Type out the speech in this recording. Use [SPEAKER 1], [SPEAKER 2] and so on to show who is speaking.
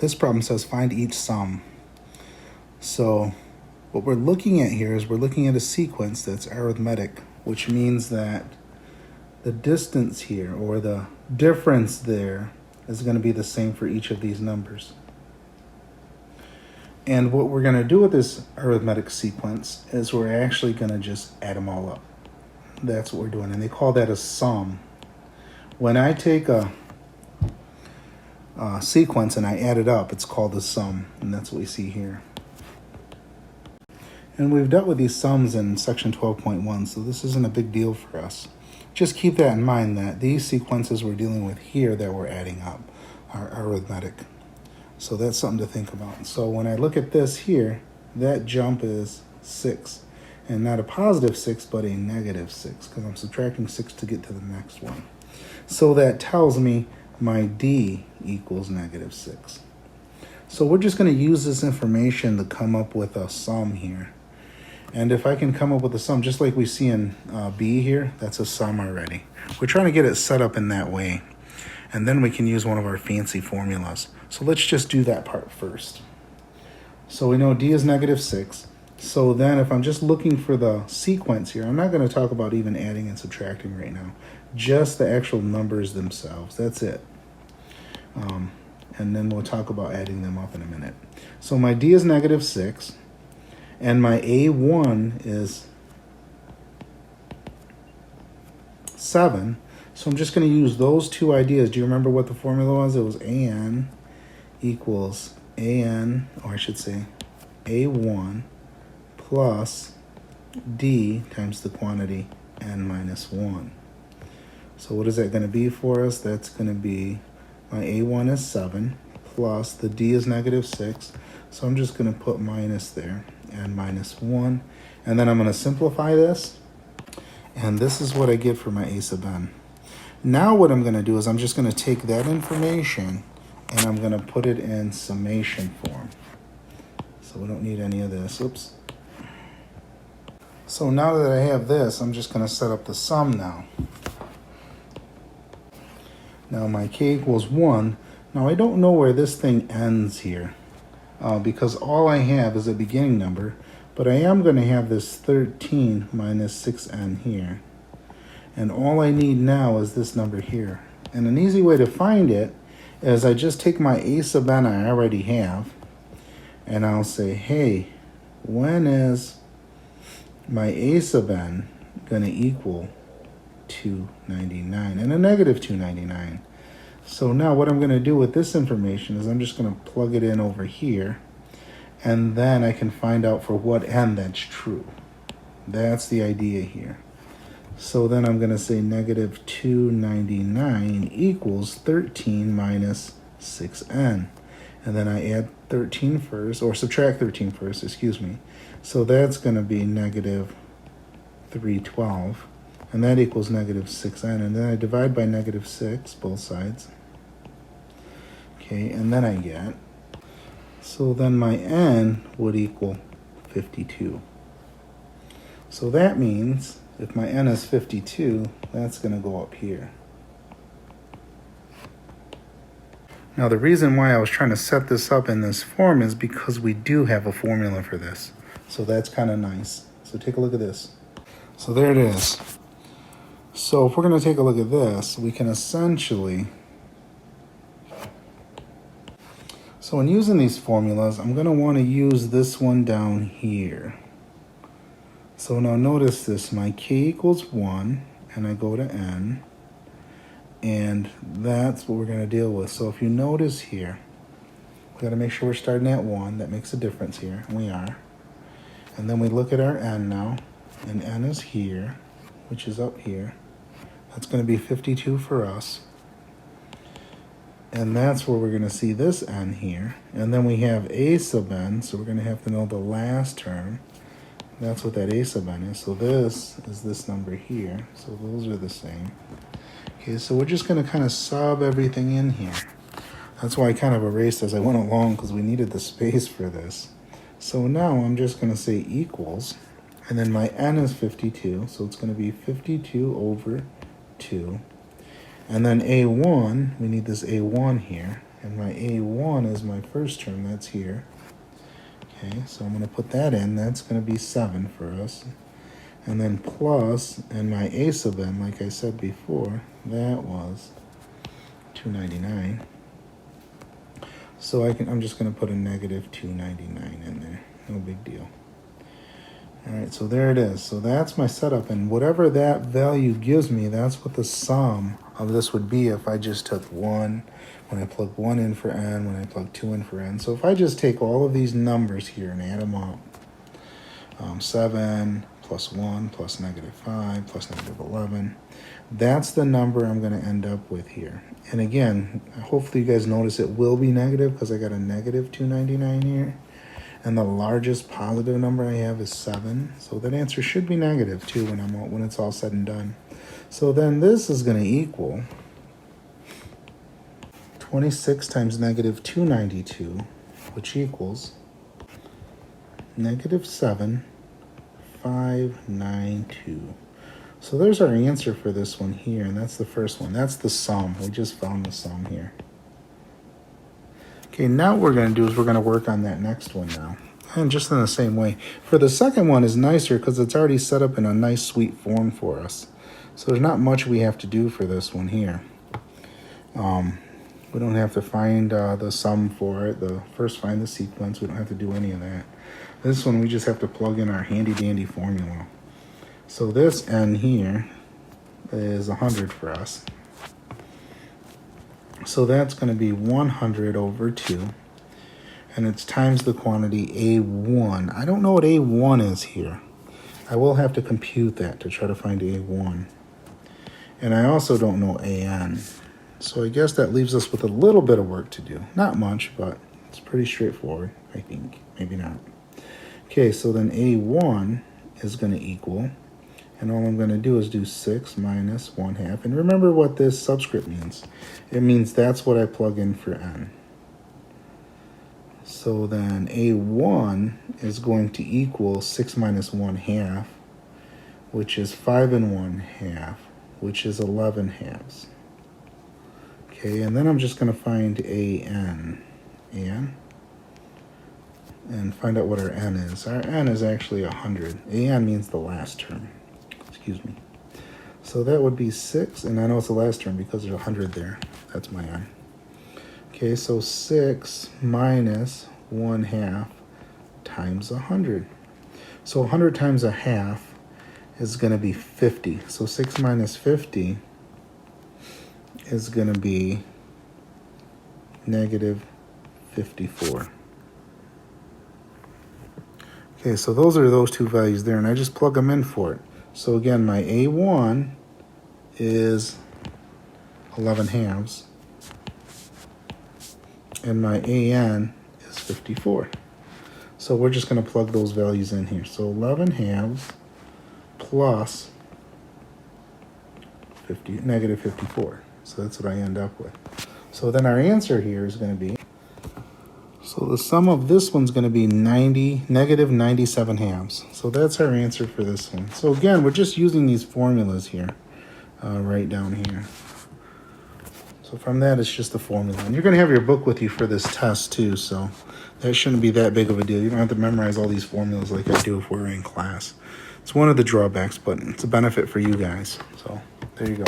[SPEAKER 1] this problem says find each sum. So what we're looking at here is we're looking at a sequence that's arithmetic, which means that the distance here, or the difference there, is going to be the same for each of these numbers. And what we're going to do with this arithmetic sequence is we're actually going to just add them all up. That's what we're doing, and they call that a sum. When I take a sequence and I add it up, it's called a sum, and that's what we see here. And we've dealt with these sums in section 12.1, so this isn't a big deal for us. Just keep that in mind, that these sequences we're dealing with here that we're adding up are arithmetic. So that's something to think about. So when I look at this here, that jump is 6. And not a positive 6, but a negative 6, because I'm subtracting 6 to get to the next one. So that tells me my D equals negative 6. So we're just going to use this information to come up with a sum here. And if I can come up with a sum, just like we see in B here, that's a sum already. We're trying to get it set up in that way. And then we can use one of our fancy formulas. So let's just do that part first. So we know D is negative 6. So then if I'm just looking for the sequence here, I'm not going to talk about even adding and subtracting right now. Just the actual numbers themselves. That's it. And then we'll talk about adding them up in a minute. So my D is negative 6. And my A1 is 7. So I'm just going to use those two ideas. Do you remember what the formula was? It was AN equals AN, or I should say A1 plus D times the quantity n minus 1. So what is that going to be for us? That's going to be my A1 is 7 plus the D is negative 6. So I'm just going to put minus there, and minus 1. And then I'm going to simplify this. And this is what I get for my A sub n. Now what I'm going to do is I'm just going to take that information and I'm going to put it in summation form. So we don't need any of this. Oops. So now that I have this, I'm just going to set up the sum now. Now my k equals 1. Now I don't know where this thing ends here because all I have is a beginning number, but I am going to have this 13 minus 6n here. And all I need now is this number here. And an easy way to find it is I just take my A sub n I already have, and I'll say, hey, when is my A sub n going to equal 299 and a negative 299? So now what I'm going to do with this information is I'm just going to plug it in over here, and then I can find out for what n that's true. That's the idea here. So then I'm going to say negative 299 equals 13 minus 6n. And then I add 13 first, or subtract 13 first, excuse me. So that's going to be negative 312. And that equals negative 6n. And then I divide by negative 6, both sides. Okay, and then I get, so then my n would equal 52. So that means if my n is 52, that's going to go up here. Now the reason why I was trying to set this up in this form is because we do have a formula for this. So that's kind of nice. So take a look at this. So there it is. So if we're going to take a look at this, we can essentially, so in using these formulas, I'm going to want to use this one down here. So now notice this, my k equals 1, and I go to n, and that's what we're going to deal with. So if you notice here, we got to make sure we're starting at 1. That makes a difference here, and we are. And then we look at our n now, and n is here, which is up here. That's going to be 52 for us. And that's where we're going to see this n here. And then we have a sub n, so we're going to have to know the last term. That's what that a sub n is. So this is this number here. So those are the same. Okay, so we're just going to kind of sub everything in here. That's why I kind of erased as I went along, because we needed the space for this. So now I'm just going to say equals, and then my n is 52, so it's going to be 52 over 2. And then A1, we need this A1 here. And my A1 is my first term, that's here. Okay, so I'm going to put that in. That's going to be 7 for us. And then plus, and my A sub n, like I said before, that was 299. So I'm just going to put a negative 299 in there. No big deal. All right, so there it is. So that's my setup, and whatever that value gives me, that's what the sum of this would be if I just took 1, when I plug 1 in for n, when I plug 2 in for n. So if I just take all of these numbers here and add them up, 7 plus 1 plus negative 5 plus negative 11, that's the number I'm going to end up with here. And again, hopefully you guys notice it will be negative because I got a negative 299 here. And the largest positive number I have is 7. So that answer should be negative too when it's all said and done. So then this is going to equal 26 times negative 292, which equals negative 7,592. So there's our answer for this one here, and that's the first one. That's the sum. We just found the sum here. Okay, now what we're going to do is we're going to work on that next one now. And just in the same way. For the second one is nicer because it's already set up in a nice sweet form for us. So there's not much we have to do for this one here. We don't have to find the sum for it. First find the sequence. We don't have to do any of that. This one we just have to plug in our handy dandy formula. So this n here is 100 for us. So that's going to be 100 over 2. And it's times the quantity A1. I don't know what A1 is here. I will have to compute that to try to find A1. And I also don't know AN. So I guess that leaves us with a little bit of work to do. Not much, but it's pretty straightforward, I think. Maybe not. Okay, so then A1 is going to equal, and all I'm going to do is do 6 minus 1/2. And remember what this subscript means. It means that's what I plug in for n. So then A1 is going to equal 6 minus 1/2, which is 5 1/2, which is 11 halves. Okay, and then I'm just going to find AN. And find out what our n is. Our n is actually 100. AN means the last term. Excuse me. So that would be 6, and I know it's the last term because there's 100 there. That's my n. Okay, so 6 minus 1/2 times 100. So 100 times 1/2 is going to be 50. So 6 minus 50 is going to be negative 54. Okay, so those are those two values there, and I just plug them in for it. So again, my A1 is 11 halves, and my AN is 54. So we're just going to plug those values in here. So 11 halves plus negative 54. So that's what I end up with. So then our answer here is going to be, so the sum of this one's going to be negative 97 halves. So that's our answer for this one. So again, we're just using these formulas here, right down here. So from that, it's just the formula. And you're going to have your book with you for this test too, so that shouldn't be that big of a deal. You don't have to memorize all these formulas like I do if we're in class. It's one of the drawbacks, but it's a benefit for you guys. So there you go.